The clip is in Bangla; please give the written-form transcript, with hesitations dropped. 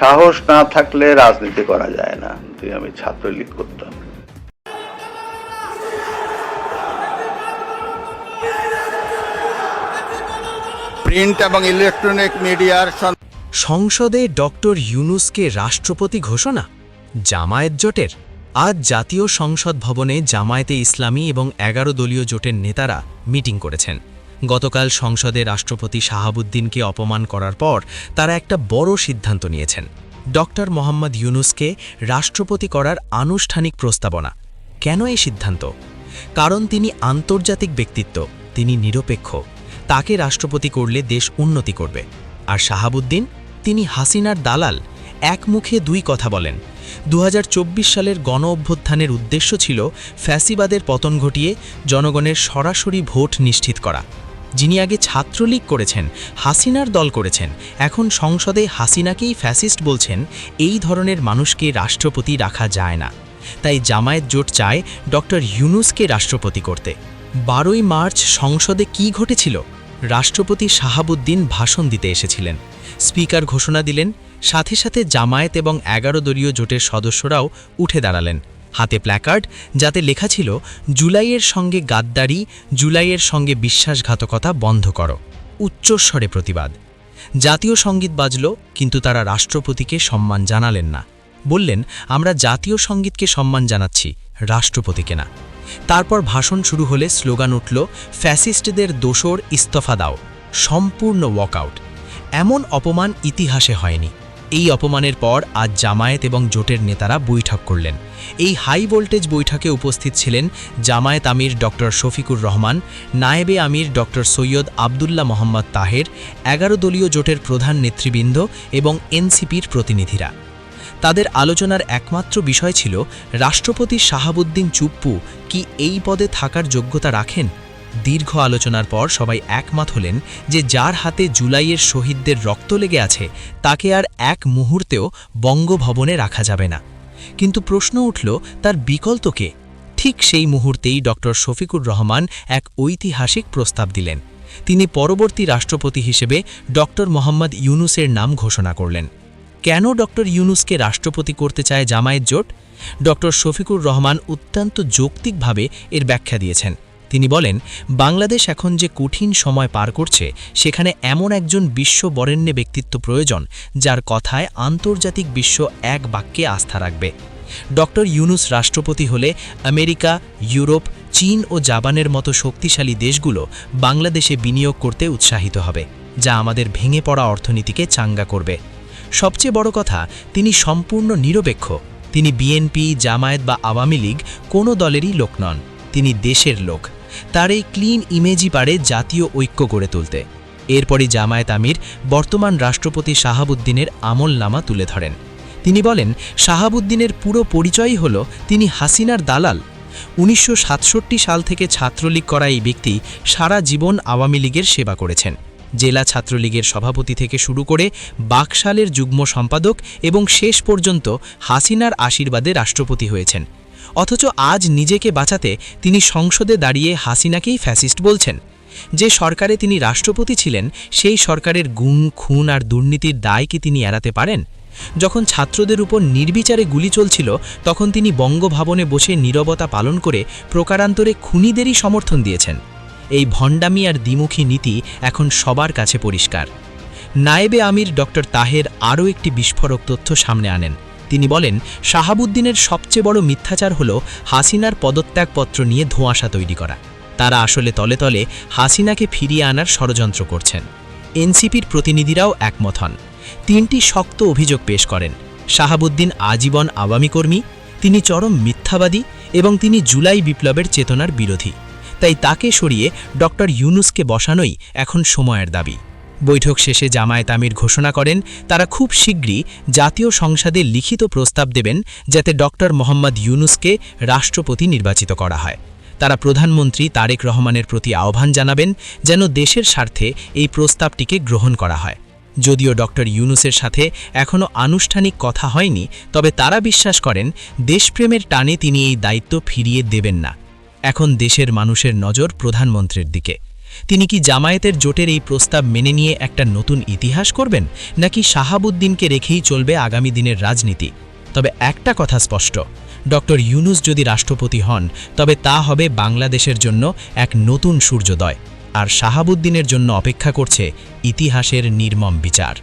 সাহস না থাকলে রাজনীতি করা যায় না। আমি ছাত্রলীগ করতাম। প্রিন্ট এবং ইলেকট্রনিক মিডিয়ার সংসদে ডক্টর ইউনূসকে রাষ্ট্রপতি ঘোষণা জামায়াত জোটের। আজ জাতীয় সংসদ ভবনে জামায়াতে ইসলামী এবং ১১ দলীয় জোটের নেতারা মিটিং করেছেন। গতকাল সংসদে রাষ্ট্রপতি শাহাবুদ্দিনকে অপমান করার পর তারা একটা বড় সিদ্ধান্ত নিয়েছেন, ডক্টর মোহাম্মদ ইউনূসকে রাষ্ট্রপতি করার আনুষ্ঠানিক প্রস্তাবনা। কেন এই সিদ্ধান্ত? কারণ তিনি আন্তর্জাতিক ব্যক্তিত্ব, তিনি নিরপেক্ষ, তাকে রাষ্ট্রপতি করলে দেশ উন্নতি করবে। আর শাহাবুদ্দিন, তিনি হাসিনার দালাল, এক মুখে দুই কথা বলেন। ২০২৪ সালের গণ অভ্যুত্থানের উদ্দেশ্য ছিল ফ্যাসিবাদের পতন ঘটিয়ে জনগণের সরাসরি ভোট নিশ্চিত করা। যিনি আগে ছাত্রলীগ করেছেন, হাসিনার দল করেছেন, এখন সংসদে হাসিনাকেই ফ্যাসিস্ট বলছেন, এই ধরনের মানুষকে রাষ্ট্রপতি রাখা যায় না। তাই জামায়াত জোট চায় ডক্টর ইউনূসকে রাষ্ট্রপতি করতে। ১২ই মার্চ সংসদে কি ঘটেছিল? রাষ্ট্রপতি শাহাবুদ্দিন ভাষণ দিতে এসেছিলেন, স্পিকার ঘোষণা দিলেন, সাথে সাথে জামায়াত এবং ১১ দলীয় জোটের সদস্যরাও উঠে দাঁড়ালেন, হাতে প্ল্যাকার্ড যাতে লেখা ছিল, জুলাইয়ের সঙ্গে গাদ্দারি, জুলাইয়ের সঙ্গে বিশ্বাসঘাতকতা বন্ধ করো। উচ্চস্বরে প্রতিবাদ। জাতীয় সঙ্গীত বাজল, কিন্তু তারা রাষ্ট্রপতিকে সম্মান জানালেন না। বললেন, আমরা জাতীয় সঙ্গীতকে সম্মান জানাচ্ছি, রাষ্ট্রপতিকে না। তারপর ভাষণ শুরু হলে স্লোগান উঠল, ফ্যাসিস্টদের দোসর ইস্তফা দাও, সম্পূর্ণ ওয়াকআউট। এমন অপমান ইতিহাসে হয়নি। এই অপমানের পর আজ জামায়াত এবং জোটের নেতারা বৈঠক করলেন। এই হাই ভোল্টেজ বৈঠকে উপস্থিত ছিলেন জামায়াত আমির ডক্টর শফিকুর রহমান, নায়েবে আমির ডক্টর সৈয়দ আবদুল্লাহ মোহাম্মদ তাহের, ১১ দলীয় জোটের প্রধান নেতৃবৃন্দ এবং এনসিপির প্রতিনিধিরা। তাদের আলোচনার একমাত্র বিষয় ছিল, রাষ্ট্রপতি শাহাবুদ্দিন চুপ্পু কি এই পদে থাকার যোগ্যতা রাখেন? দীর্ঘ আলোচনার পর সবাই একমত হলেন যে যার হাতে জুলাইয়ের শহীদদের রক্ত লেগে আছে তাকে আর এক মুহূর্তেও বঙ্গভবনে রাখা যাবে না। কিন্তু প্রশ্ন উঠল, তার বিকল্প কে? ঠিক সেই মুহূর্তেই ডক্টর শফিকুর রহমান এক ঐতিহাসিক প্রস্তাব দিলেন। তিনি পরবর্তী রাষ্ট্রপতি হিসেবে ডক্টর মোহাম্মদ ইউনূসের নাম ঘোষণা করলেন। কেন ডক্টর ইউনূসকে রাষ্ট্রপতি করতে চায় জামায়াত জোট? ডক্টর শফিকুর রহমান অত্যন্ত যৌক্তিকভাবে এর ব্যাখ্যা দিয়েছেন। তিনি বলেন, বাংলাদেশ এখন যে কঠিন সময় পার করছে, সেখানে এমন একজন বিশ্ব বরেণ্যে ব্যক্তিত্ব প্রয়োজন, যার কথায় আন্তর্জাতিক বিশ্ব এক বাক্যে আস্থা রাখবে। ডক্টর ইউনূস রাষ্ট্রপতি হলে আমেরিকা, ইউরোপ, চীন ও জাপানের মতো শক্তিশালী দেশগুলো বাংলাদেশে বিনিয়োগ করতে উৎসাহিত হবে, যা আমাদের ভেঙে পড়া অর্থনীতিকে চাঙ্গা করবে। সবচেয়ে বড় কথা, তিনি সম্পূর্ণ নিরপেক্ষ। তিনি বিএনপি, জামায়াত বা আওয়ামী লীগ কোনো দলেরই লোক নন, তিনি দেশের লোক। তার এই ক্লিন ইমেজই পারে জাতীয় ঐক্য গড়ে তুলতে। এরপরই জামায়াত আমির বর্তমান রাষ্ট্রপতি শাহাবুদ্দিনের আমলনামা তুলে ধরেন। তিনি বলেন, শাহাবুদ্দিনের পুরো পরিচয়ই হল তিনি হাসিনার দালাল। ১৯৬৭ সাল থেকে ছাত্রলীগ করা এই ব্যক্তি সারা জীবন আওয়ামী লীগের সেবা করেছেন। জেলা ছাত্রলীগের সভাপতি থেকে শুরু করে বাকশালের যুগ্ম সম্পাদক এবং শেষ পর্যন্ত হাসিনার আশীর্বাদে রাষ্ট্রপতি হয়েছেন। অথচ আজ নিজেকে বাঁচাতে তিনি সংসদে দাঁড়িয়ে হাসিনাকেই ফ্যাসিস্ট বলছেন। যে সরকারে তিনি রাষ্ট্রপতি ছিলেন, সেই সরকারের গুম, খুন আর দুর্নীতির দায় কি তিনি এড়াতে পারেন? যখন ছাত্রদের উপর নির্বিচারে গুলি চলছিল, তখন তিনি বঙ্গভবনে বসে নীরবতা পালন করে প্রকারান্তরে খুনিদেরই সমর্থন দিয়েছেন। এই ভণ্ডামি আর দ্বিমুখী নীতি এখন সবার কাছে পরিষ্কার। নায়েবে আমির ডক্টর তাহের আরও একটি বিস্ফোরক তথ্য সামনে আনেন। তিনি বলেন, শাহাবুদ্দিনের সবচেয়ে বড় মিথ্যাচার হল হাসিনার পদত্যাগপত্র নিয়ে ধোঁয়াশা তৈরি করা। তারা আসলে তলে তলে হাসিনাকে ফিরিয়ে আনার ষড়যন্ত্র করছেন। এনসিপির প্রতিনিধিরাও একমত হন। ৩টি শক্ত অভিযোগ পেশ করেন। শাহাবুদ্দিন আজীবন আওয়ামী কর্মী, তিনি চরম মিথ্যাবাদী এবং তিনি জুলাই বিপ্লবের চেতনার বিরোধী। তাই তাকে সরিয়ে ডক্টর ইউনূসকে বসানোই এখন সময়ের দাবি। বৈঠক শেষে জামায়াত আমির ঘোষণা করেন, তারা খুব শীঘ্রই জাতীয় সংসদে লিখিত প্রস্তাব দেবেন যাতে ডক্টর মোহাম্মদ ইউনূসকে রাষ্ট্রপতি নির্বাচিত করা হয়। তারা প্রধানমন্ত্রী তারেক রহমানের প্রতি আহ্বান জানাবেন যেন দেশের স্বার্থে এই প্রস্তাবটিকে গ্রহণ করা হয়। যদিও ডক্টর ইউনূসের সাথে এখনও আনুষ্ঠানিক কথা হয়নি, তবে তারা বিশ্বাস করেন দেশপ্রেমের টানে তিনি এই দায়িত্ব ফিরিয়ে দেবেন না। এখন দেশের মানুষের নজর প্রধানমন্ত্রীর দিকে। তিনি কি জামায়াতের জোটের এই প্রস্তাব মেনে নিয়ে একটা নতুন ইতিহাস করবেন, নাকি শাহাবুদ্দিনকে রেখেই চলবে আগামী দিনের রাজনীতি? তবে একটা কথা স্পষ্ট, ডক্টর ইউনূস যদি রাষ্ট্রপতি হন তবে তা হবে বাংলাদেশের জন্য এক নতুন সূর্যোদয়, আর শাহাবুদ্দিনের জন্য অপেক্ষা করছে ইতিহাসের নির্মম বিচার।